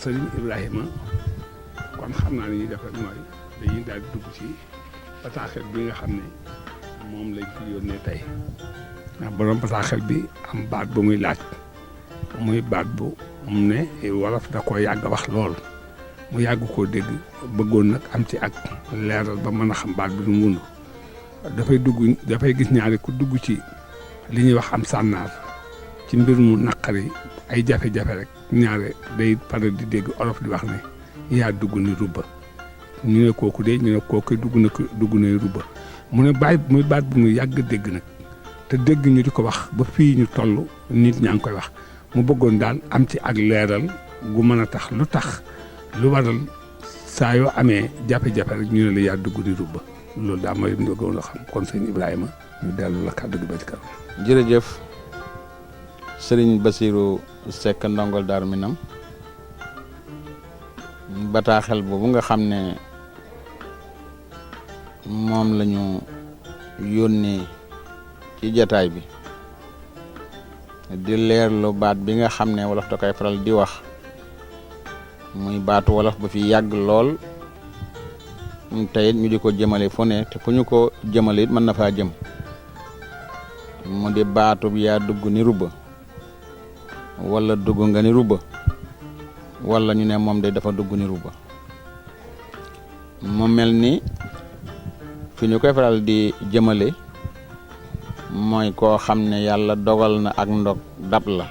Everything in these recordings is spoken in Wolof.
Sëriñ Ibrahima kon xam naa ni ñuy def rek mooy dañuy daal di dugg ci bataaxel bi nga xam ne moom lañ fi yónnee tey ndax borom bataaxel bi am baat bu muy laaj muy baat bu mu ne wolof da koo yàgg wax lool mu yàgg koo dégg bëggoon nag am ci ak leeral ba mën a xam baat bi nu mu wund dafay gis ñaari ku dugg ci li ñuy wax am sànnaar ci mbir mu naqari ay jafe-jafe rek ñaare day pare di dégg olof di wax ne yaa dugg ni rubba ñu ne kooku de ñu ne kooku dugg na rubba mu ne muy baat bu muy yàgg dégg nag te dégg ñu di ko wax ba fii ñu toll nit ñaa ngi koy wax mu bëggoon daal am ci ak leeral gu mën a tax lu waral saa yoo amee jafe-jafe rek ñu ne la yaa dugg ni rubba loolu daa mooy bëggoon a xam kon sëñ Ibrahima ñu dellu la kàddu gi ba ci kanam. jërëjëf Sëriñ Basiru Seck ndongol Daaru Minam bataaxel boobu nga xam ne moom lañu yónnee ci jataay bi di leerlu baat bi nga xam ne wolof da koy faral di wax muy baatu wolof ba fi yàgg lool tey it ñu di ko jëmale fu ne te fu ñu ko jëmale it mën na faa jëm mu di baatu bi yaa dugg ni rubba wala dugg nga ni rubba wala ñu ne moom de dafa dugg ni rubba mu mel ni fi ñu koy faral di jëmale mooy koo xam ne yàlla dogal na ak ndog dab la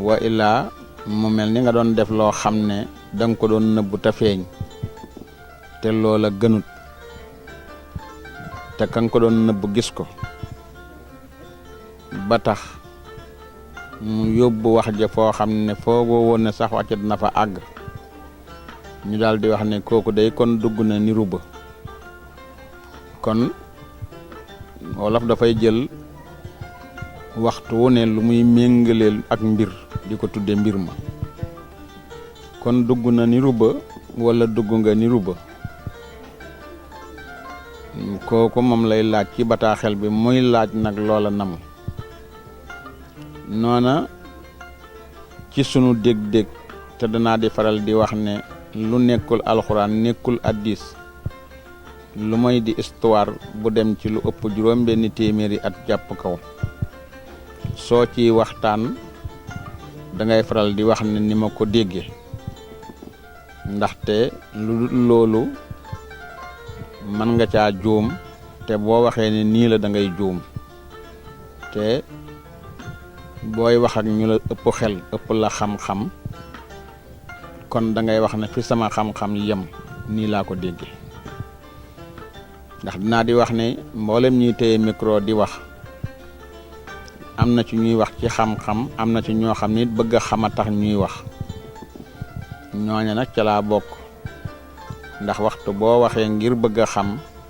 wa illaa mu mel ni nga doon def loo xam ne danga ko doon nëbbu te feeñ te loola gënut te ka nga ko doon nëbbu gis ko ba tax mu yóbbu wax ja foo xam ne foogoo woon ne sax wàcc na fa àgg ñu daal di wax ne kooku day kon dugg na ni rubba kon wolof dafay jël waxtu wu ne lu muy méngaleel ak mbir di ko tudde mbir ma kon dugg na ni rubba wala dugg nga ni rubba kooku moom lay laaj ci bataaxel bi muy laaj nag loola namu noona ci sunu dég-dég te danaa di faral di wax ne lu nekkul alxuraan nekkul addis lu mooy di histoire bu dem ci lu ëpp juróom-benni téeméeri at jàpp kaw soo ci waxtaan dangay faral di wax ne ni ma ko déggee ndaxte lu loolu mën nga caa juum te boo waxee ne nii la da ngay juum te booy wax ak ñu la ëpp xel ëpp la xam-xam kon da ngay wax ne fi sama xam-xam yem nii laa ko déggee ndax dinaa di wax ne mboolem ñuy téye micro di wax am na ci ñuy wax ci xam-xam am na ci ñoo xam ne bëgg a xam a tax ñuy wax ñooña nag ca laa bokk ndax waxtu boo waxee ngir bëgg a xam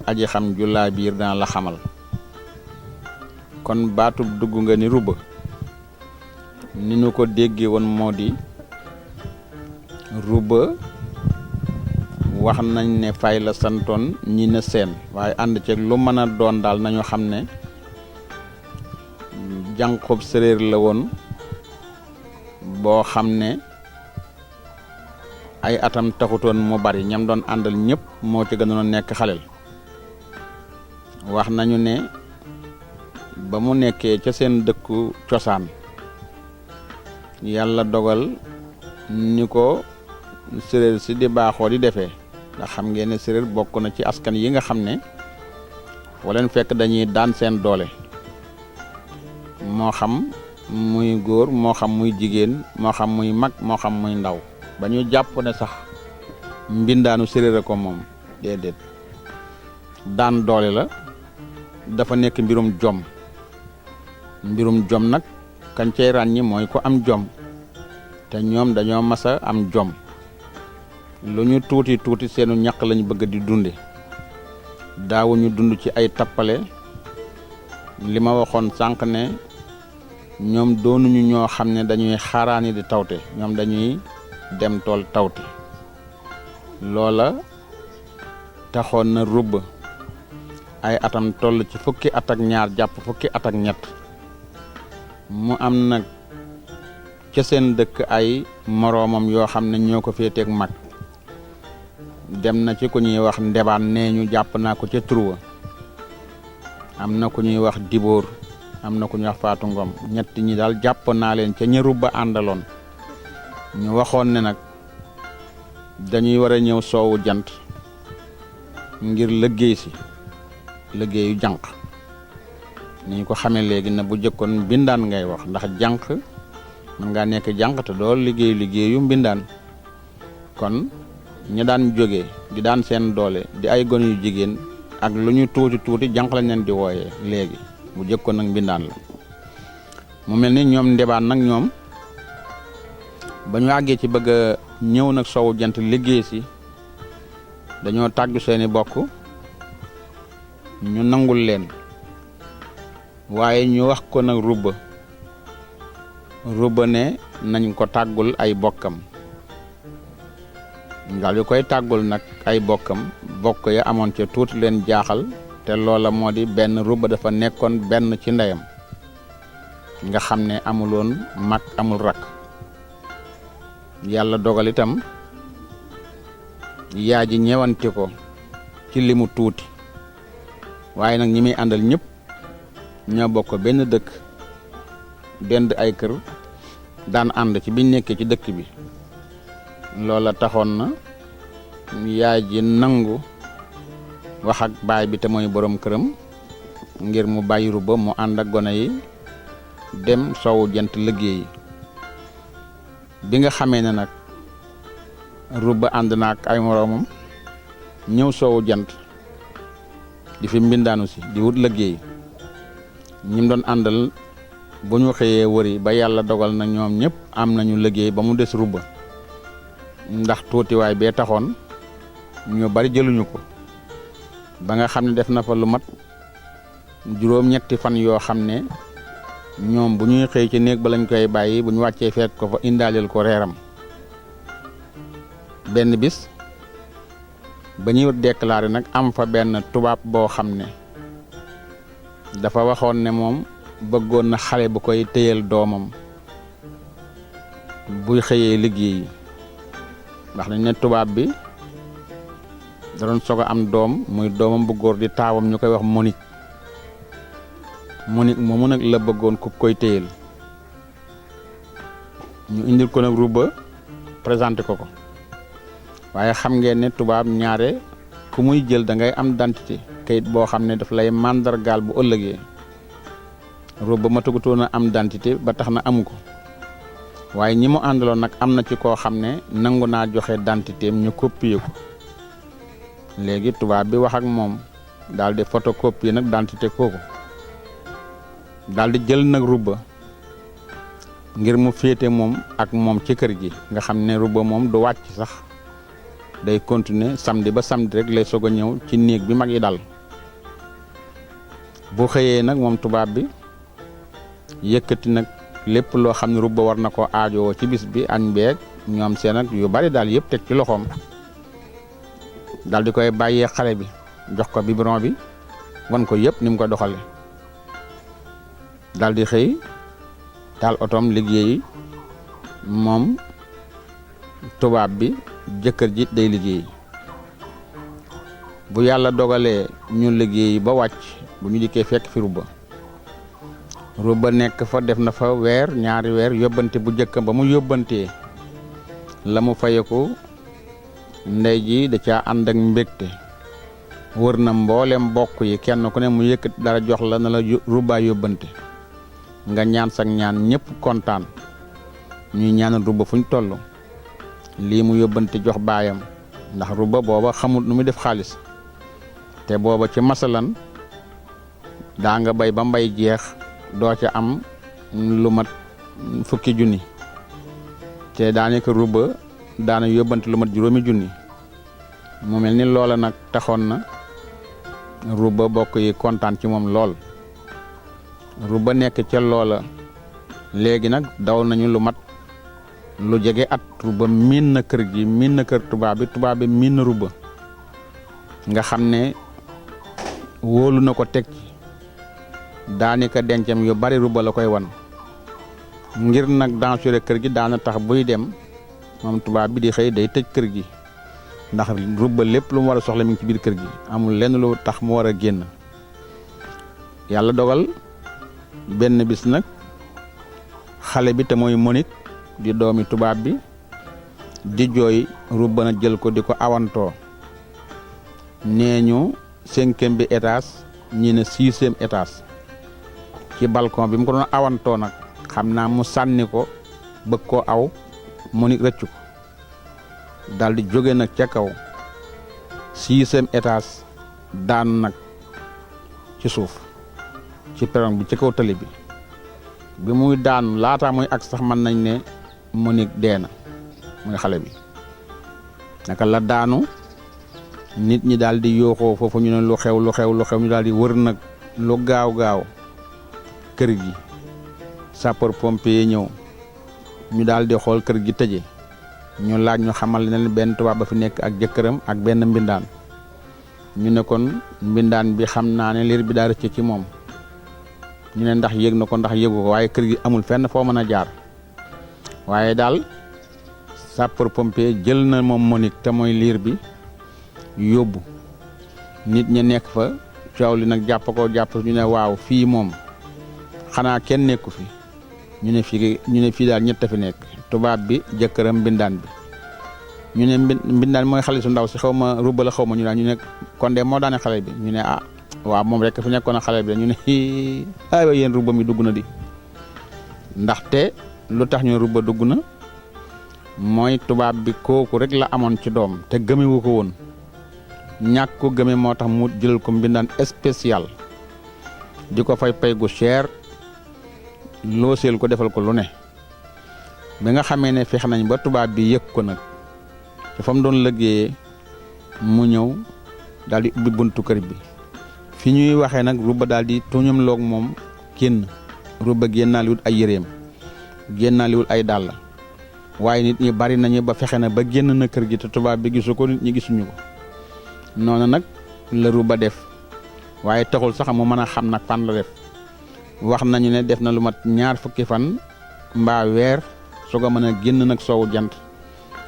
aji xam jullaa biir dana la xamal kon baatub dugg nga ni rubba ni ñu ko déggee woon moo di rubba wax nañ ne fay la santoon ñi ne seen waaye ànd ceeg lu mën a doon daal nañu xam ne jànqub séréer la woon boo xam ne ay atam taxutoon mu bari ñam doon àndal ñëpp moo ci gënoon nekk xalel wax nañu ne ba mu nekkee ca seen dëkku cosaan yàlla dogal ni ko séréer si di baaxoo di defee ndax xam ngeen ne séréer bokk na ci askan yi nga xam ne foo leen fekk dañuy daan seen doole moo xam muy góor moo xam muy jigéen moo xam muy mag moo xam muy ndaw ba ñu jàpp ne sax mbindaanu séréer ko moom déedéet daan doole la dafa nekk mbirum jom nag kañ cey ràññi mooy ko am jom te ñoom dañoo masa am jom lu ñu tuuti seenu ñaq lañu bëgg di dunde daawuñu dund ci ay tappale li ma waxoon sànq ne ñoom doonuñu ñoo xam ne dañuy xaaraani di tawte ñoom dañuy dem tool tawte loola taxoon na rubba ay atam toll ci fukki at ak ñaar jàpp fukki at ak ñett mu am nag ca seen dëkk ay moroomam yoo xam ne ñoo ko féeteeg mag dem na ci ku ñuy wax ndebaan nee ñu jàpp naa ko ca Truwa am na ku ñuy wax Dibóor am na ku ñuy wax Faatu Ngom ñett ñi daal jàpp naa leen ca ña Rubba àndaloon ñu waxoon ne nag dañuy war a ñëw soowu jant ngir liggéey si liggéeyu jànq ni ñu ko xamee léegi na bu jëkkoon mbindaan ngay wax ndax jànq mën ngaa nekk jànq te doo liggéeyu mbindaan kon ñu daan jóge di daan seen doole di ay gone yu jigéen ak lu ñu tuuti jànq lañ leen di wooyee léegi bu jëkkoon nag mbindaan la mu mel ni ñoom ndebaan nag ñoom ba ñu àggee ci bëgg a ñëw nag soowu jant liggéey si dañoo tàggu seeni bokk ñu nangul leen waaye ñu wax ko nag Rubba ne nañ ko tàggul ay bokkam ngal yu koy tàggul nag ay bokkam bokk ya amoon ca tuuti leen jaaxal te loola moo di benn Rubba dafa nekkoon benn ci ndeyam nga xam ne amuloon mag amul rakk yàlla dogal itam yaa ji ñewante ko ci limu tuuti waaye nag ñi muy àndal ñëpp ñoo bokk benn dëkk dend ay kër daan ànd ci biñ nekkee ci dëkk bi loola taxoon na yaay ji nangu wax ak baay bi te mooy borom këram ngir mu bàyyi Rubba mu ànd ak gone yi dem soowu jant liggéey bi nga xamee ne nag Rubba ànd na ak ay moroomam ñëw soowu jant di fi mbindaanu si di wut liggéey ñim doon àndal bu ñu xëyee wëri ba yàlla dogal na ñoom ñëpp am nañu liggéey ba mu des Rubba ndax tuutiwaay bee taxoon ñu bari jëluñu ko ba nga xam ne def na fa lu mat juróom-ñetti fan yoo xam ne ñoom bu ñuy xëy ci néeg ba lañ koy bàyyi bu ñu wàccee fekk ko fa indaaleel ko reeram benn bis ba ñuy déclaré nag am fa benn tubaab boo xam ne dafa waxoon ne moom bëggoon na xale bu koy téyel doomam buy xëyee liggéey ndax dañ ne tubaab bi da doon soog a am doom muy doomam bu góor di taawam ñu koy wax Monique moomu nag la bëggoon ku koy téyel ñu indil ko nag Rubba présenté ko waaye xam ngeen ne tubaab ñaare ku muy jël da ngay am identité kayit boo xam ne daf lay màndargaal bu ëllëgee Rubba ma tëggutoon a am identité ba tax na amu ko waaye ñi mu àndaloon nag am na ci koo xam ne nangu naa joxe identité am ñu copier ko léegi tubaab bi wax ak moom daal di photocopier nag identité kooku daal di jël nag Rubba ngir mu féete moom ak moom ci kër gi nga xam ne Rubba moom du wàcc sax day continuer samedi ba samedi rek lay soog a ñëw ci néeg bi mag yi dal bu xëyee nag moom tubaab bi yëkkati nag lépp loo xam ne Rubba war na ko aajowoo ci bis bi añ beeg ñoom seen ak yu bari daal yëpp teg ci loxoom daal di koy bàyyee xale bi jox ko biberon bi wan ko yëpp ni mu ko doxale daal di xëy taal otoom liggéeyi moom tubaab bi jëkkër ji day liggéey bu yàlla dogalee ñu liggéey ba wàcc bu ñu dikkee fekk fi Rubba nekk fa def na fa weer ñaari weer yóbbante bu jëkk ba mu yóbbantee la mu fayeku ndey ji da caa ànd ak mbégte wër na mboolem mbokk yi kenn ku ne mu yëkkat dara jox la na la Rubba yóbbante nga ñaan sak ñaan ñëpp kontaan ñuy ñaanal Rubba fu ñu toll lii mu yóbbante jox baayam ndax Rubba booba xamul nu muy def xaalis te booba ci masalan daa nga bay ba mbay jeex doo ca am lu mat fukki junni te daanaka Rubba daana yóbbante lu mat juróomi junni mu mel ni loola nag taxoon na Rubba bokk yi kontaan ci moom lool Rubba nekk ca loola léegi nag daw nañu lu mat lu jege at Rubba miin na kër gi miin na kër tubaab bi miin na Rubba nga xam ne wóolu na ko teg ci daanaka dencam yu bari Rubba la koy wan ngir nag dangereux kër gi daana tax buy dem moom tubaab bi di xëy day tëj kër gi ndax rubba lépp lu mu war a soxla mi ngi ci biir kër gi amul lenn lu tax mu war a génn. yàlla dogal benn bis nag xale bi te mooy Monique di doomi tubaab bi di jooy rubba na jël ko di ko awantoo nee ñu 5e bi étage ñi ne 6e étage ci balcon bi mu ko doon awantoo nag xam naa mu sànni ko bëgg koo aw Monique rëccu ko daal di jóge nag ca kaw 6e étage daanu nag ci suuf ci perron bi ci kaw tali bi muy daanu laataa muy ak sax mën nañ ne Monique dee na muy xale bi naka la daanu nit ñi daal di yooxoo foofu ñu ne lu xew ñu daal di wër nag lu gaaw kër gi sapeur pompier ñëw ñu daal di xool kër gi tëje ñu laaj ñu xamal ne benn tubaab ba fi nekk ak jëkkëram ak benn mbindaan ñu ne kon mbindaan bi xam naa ne liir bi daa rëcc ci moom ñu ne ndax yëg na ko ndax yëgu ko waaye kër gi amul fenn foo mën a jaar waaye daal sapeur pompier jël na moom Monique te mooy liir bi yóbbu nit ñi nekk fa coow li nag jàpp ñu ne waaw fii moom xanaa kenn nekku fi ñu ne fii daal ñett fi nekk tubaab bi jëkkëram mbindaan bi ñu ne mbindaan mooy xale su ndaw si xaw ma rubba la xaw ma ñu daal ñu ne kon de moo daane xale bi ñu ne ah waaw moom rek fi nekkoon a xale bi ñu ne ay wa yéen rubba mi dugg na di ndaxte lu tax ñu rubba dugg na mooy tubaab bi kooku rek la amoon ci doom te gëmewu ko woon ñàkk ko gëme moo tax mu jëlal ko mbindaan spécial di ko fay pay gu cher loo seel ko defal ko lu ne bi nga xamee ne fex nañ ba tubaab bi yëg ko nag te fa mu doon liggéeyee mu ñëw daal di ubbi buntu kër bi fi ñuy waxee nag rubba daal di tuñam loog moom kenn rubba génnaaliwul ay yëreem génnaaliwul ay dàll waaye nit ñi bari nañu ba fexe na ba génn na kër gi te tubaab bi gisu ko nit ñi gisuñu ko noonu nag la rubba def waaye taxul sax mu mën a xam nag fan la def wax nañu ne def na lu mat 2 fukki fan mbaa weer soog a mën a génn nag soowu jant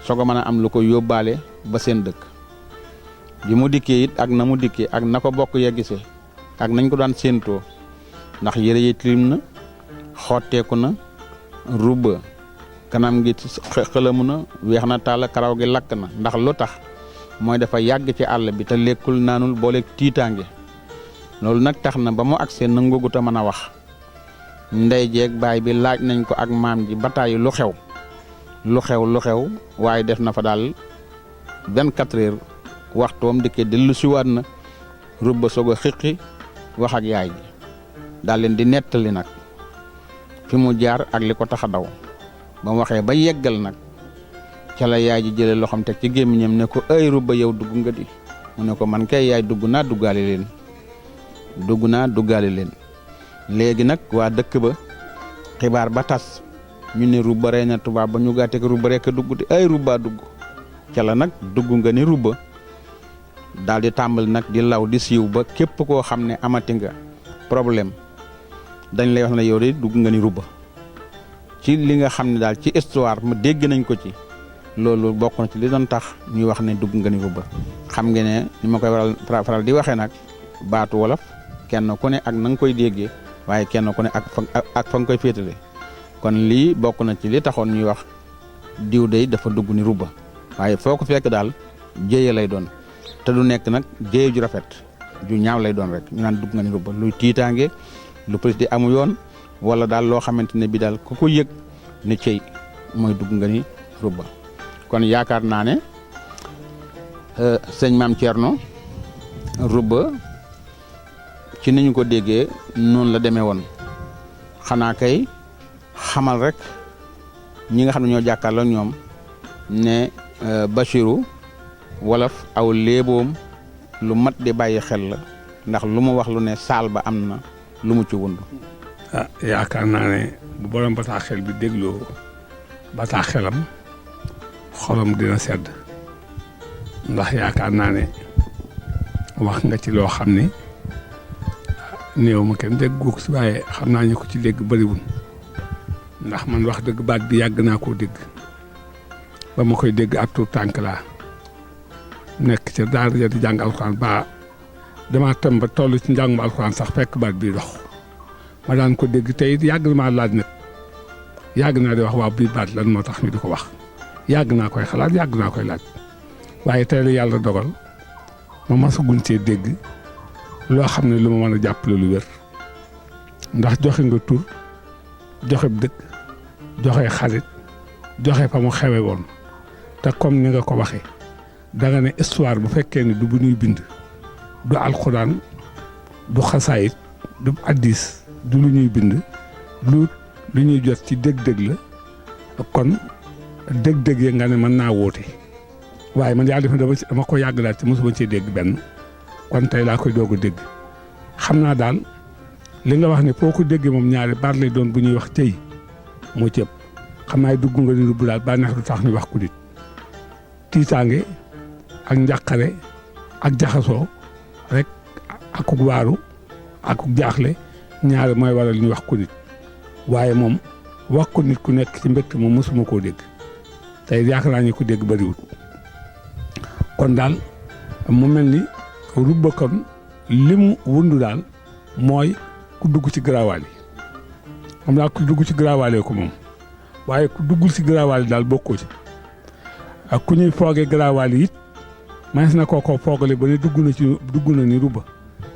soog a mën a am lu ko yóbbaale ba seen dëkk bi mu dikkee it ak na mu dikkee ak na ko bokk ya gisee ak nañ ko daan séentoo ndax yëre yi tilim na xotteeku na rubba kanam gi xëlamu na weex na tàll karaw gi lakk na ndax lu tax mooy dafa yàgg ci àll bi te lekkul naanul booleeg tiitaange loolu nag tax na ba mu agsee nangugut a mën a wax ndey jeeg baay bi laaj nañ ko ak maam ji bataayu lu xew waaye def na fa daal 24 heures waxtoom dikkee dellu siwaat na rubba soog a xiqi wax ak yaay ji daal leen di nettali nag fi mu jaar ak li ko tax a daw ba mu waxee ba yeggal nag ca la yaay ji jëlee loxoom teg ci gémmiñam ne ko ay rubba yow dugg nga di mu ne ko man kay yaay dugg naa duggaale leen léegi nag waa dëkk ba xibaar ba tas ñu ne rubba rey na tubaab ba ñu gàtte ko rubba rek dugg di ay rubba dugg ca la nag dugg nga ni rubba daal di tàmbali nag di law di siiw ba képp koo xam ne amati nga problème dañ lay wax ne yow de dugg nga ni rubba ci li nga xam ne daal ci histoire ma dégg nañ ko ci loolu bokk na ci li doon tax ñuy wax ne dugg nga ni rubba xam nga ne ni ma koy faral di waxee nag baatu wolof kenn ku ne ak na nga koy déggee waaye kenn ku ne ak fa nga koy féetale kon lii bokk na ci li taxoon ñuy wax diw day dafa dugg ni rubba waaye foo ko fekk daal jéye lay doon te du nekk nag jéye ju rafet ju ñaaw lay doon rek ñu naan dugg nga ni rubba luy tiitaange lu police di amu yoon wala daal loo xamante ne bi daal ku ko yëg ne cey mooy dugg nga ni rubba kon yaakaar naa ne sëñ Maam Thierno rubba ci ni ñu ko déggee noonu la demee woon xanaa kay xamal rek ñi nga xam ne ñoo jàkkaarloo ñoom ne Bachirou wolof aw léeboom lu mat di bàyyi xel la ndax lu mu wax lu ne saal ba am na lu mu ci wund. yaakaar naa ne bu borom bataaxel bi dégloo bataaxelam xolam dina sedd ndax yaakaar naa ne wax nga ci loo xam ne néew ma kenn dégg gu ko si waaye xam naa ñu ko ci dégg bëriwul ndax man wax dëgg baat bi yàgg naa koo dégg ba ma koy dégg ab tuut tànk laa nekk ca daara ja di jàng alxuraan ba damaa tam ba toll ci njàngum alxuraan sax fekk baat bi dox ma daan ko dégg tey yàgg na maa laaj nag yàgg naa di wax waaw bii baat lan moo tax ñu di ko wax yàgg naa koy xalaat yàgg naa koy laaj waaye tey la yàlla dogal ma masaguñ cee dégg loo xam ne lu ma mën a jàppale lu wér ndax joxe nga tur joxe dëkk joxe xarit joxe fa mu xewe woon te comme ni nga ko waxee danga ne histoire bu fekkee ne du bu ñuy bind du alxuraan du xasaayit du addis du lu ñuy bind lu ñuy jot ci dëgg-dëgg la kon dëgg-dëgg yi nga ne mën naa woote waaye man yàlla dama ko yàgg daal te mosuma cee dégg benn kon tey laa koy doog a dégg xam naa daal li nga wax ne foo ko déggee moom ñaari baat lay doon bu ñuy wax tey moo ci ëpp xam naa dugg nga ni rubbu daal ba neex du tax ñu wax ku nit tiitaange ak njàqare ak jaxasoo rek akuk waaru akuk jaaxle ñaari mooy waral ñu wax ku nit waaye moom wax ko nit ku nekk ci mbégte moom mosuma koo dégg tey yaakaar naa ñu ko dégg bariwul kon daal mu mel ni rubba kon li mu wundu daal mooy ku dugg ci garawaal yi xam naa ku dugg ci garawaale ko moom waaye ku duggul ci garawaal yi daal bokkoo ci ak ku ñuy foogee garawaal yi it manes na koo foogale ba ne dugg na ni rubba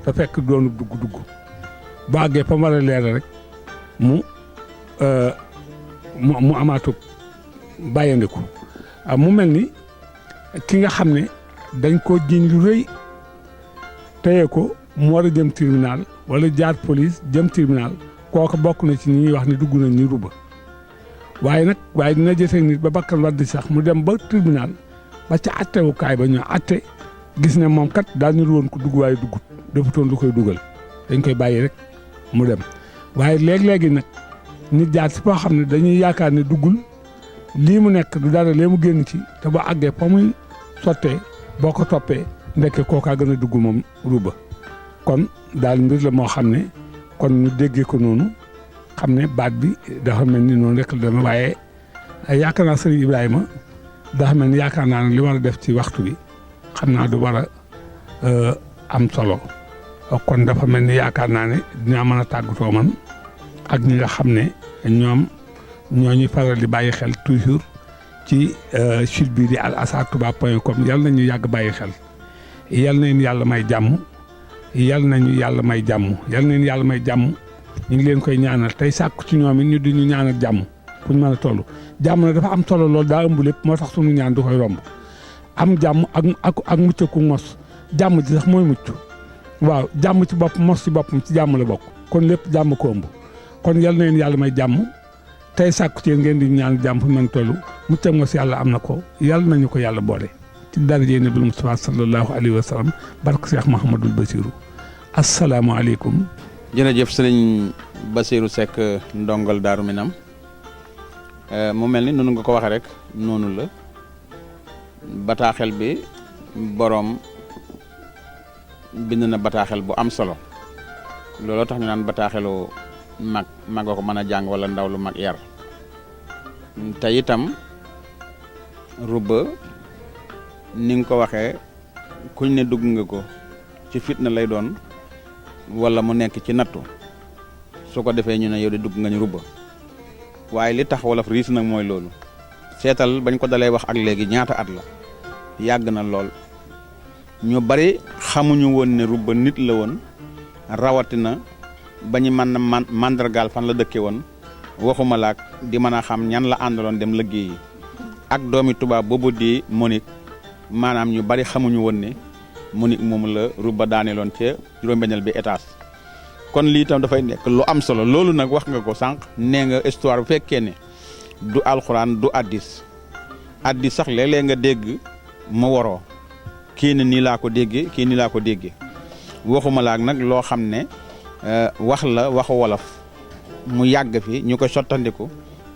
te fekk doonu dugg bu àggee fa mu war a leer rek mu amaatu bàyyandiku mu mel ni ki nga xam ne dañ koo jiñ lu rëy téye ko mu war a jëm tribunal wala jaar police jëm tribunal kooku bokk na ci ñi ñuy wax ne dugg nañ ni rubba waaye dina jëfee nit ba bakkan wadd sax mu dem ba tribunal ba ca attewukaay ba ñoo atte gis ne moom kat daal ñu woon ko dugg waaye duggut defutoon lu koy dugal dañ koy bàyyi rek mu dem waaye léegi nag nit jaar si foo xam ne dañuy yaakaar ne duggul lii mu nekk du dara lee mu génn ci te ba àggee fa muy sottee boo ko toppee ndekke kookaa gën a dugg moom rubba kon daal mbir la moo xam ne kon ñu déggee ko noonu xam ne baat bi dafa mel ni noonu rek la deme waaye yaakaar naa sëriñ Ibrahima dafa mel ni yaakaar naa ne li war a def ci waxtu bi xam naa du war a am solo kon dafa mel ni yaakaar naa ne dinaa mën a tàggatoo man ak ñi nga xam ne ñoom ñoo ñuy faral di bàyyi xel toujours ci site bii di alazhartouba.com yal nañu yàgg bàyyi xel yal nañu yàlla may jàmm yal nañu yàlla may jàmm yal nañu yàlla may jàmm ñu ngi leen koy ñaanal tey sàkku ci ñoom it ñu di ñu ñaanal jàmm fu ñu mën a toll jàmm nag dafa am solo loolu daa ëmb lépp moo tax sunu ñaan du koy romb am jàmm ak mucc ku mos jàmm ji sax mooy mucc waaw jàmm ci bopp mos ci boppam ci jàmm la bokk kon lépp jàmm ko ëmb kon yal na leen yàlla may jàmm tey sàkku ci ngeen di ñaan jàmm fu ñu mën toll mucc ak mos yàlla am na ko yal nañu ko yàlla boole ci daraje Nabil Mustafa sallallahu alayhi wa sallam barke Cheikh Mahamadul Basiru asalaamaaleykum. jërëjëf sëriñ Bassirou Seck ndongal Daaru Minam mu mel ni noonu nga ko waxee rek noonu la bataaxel bi boroom bind na bataaxel bu am solo looloo tax ñu naan bataaxelu mag ko mën a jàng wala ndaw lu mag yar te itam rubba ni nga ko waxee kuñ ne dugg nga ko ci fitna lay doon wala mu nekk ci nattu su ko defee ñu ne yow de dugg nga ñu rubba waaye li tax wolof riis nag mooy loolu seetal bañ ko dalee wax ak léegi ñaata at la yàgg na lool ñu bari xamuñu woon ne rubba nit la woon rawatina ba ñu mën na mandargaal fan la dëkke woon waxuma laak di mën a xam ñan la àndaloon dem liggéeyi ak doomi tubaab boobu di Monique maanaam ñu bari xamuñu woon ne Monique moom la rubba daaneeloon ca juróom-beneel bi étage kon lii tam dafay nekk lu am solo loolu nag wax nga ko sànq nee nga histoire bu fekkee ne du alxuraan du addis sax léeg-léeg nga dégg mu waroo kii ne nii laa ko déggee kii nii laa ko déggee waxuma laak nag loo xam ne wax la waxu wolof mu yàgg fi ñu ko sottandiku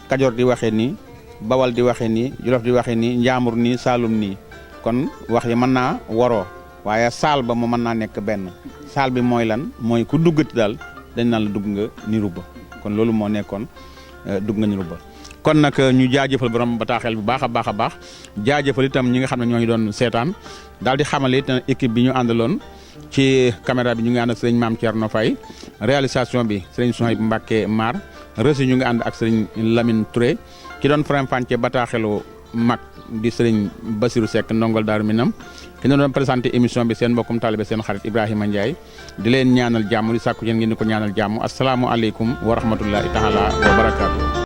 Kajoor di waxee nii Bawal di waxee nii Jolof di waxee nii Njaambur nii Saalum nii kon wax yi mën naa waroo waaye saal ba mu mën naa nekk benn saal bi mooy lan mooy ku duggati daal dañ naan la dugg nga ni rubba kon loolu moo nekkoon dugg nga ñu ba kon nag ñu jaajëfal borom bataaxel bu baax a baax a baax jaajëfal itam ñi nga xam ne ñoo ngi doon seetaan daal di xamale it équipe bi ñu àndaloon ci caméra bi ñu ngi ànd ak sëriñ Maam Thierno Faye réalisation bi sëriñ Souhaïbou Mbacké Mar reçu ñu ngi ànd ak sëriñ Lamine Touré ki doon faram-fàccee bataaxelu mag di sëriñ Basirou Seck ndongol Daaru Minam ki doon présenté émission bi seen mbokkum taalibe seen xarit Ibrahima Ndiaye di leen ñaanal jàmm di sàkku yéen ngeen di ko ñaanal jàmm asalaamualeykum wa rahmatullahi taala wa barakaatu.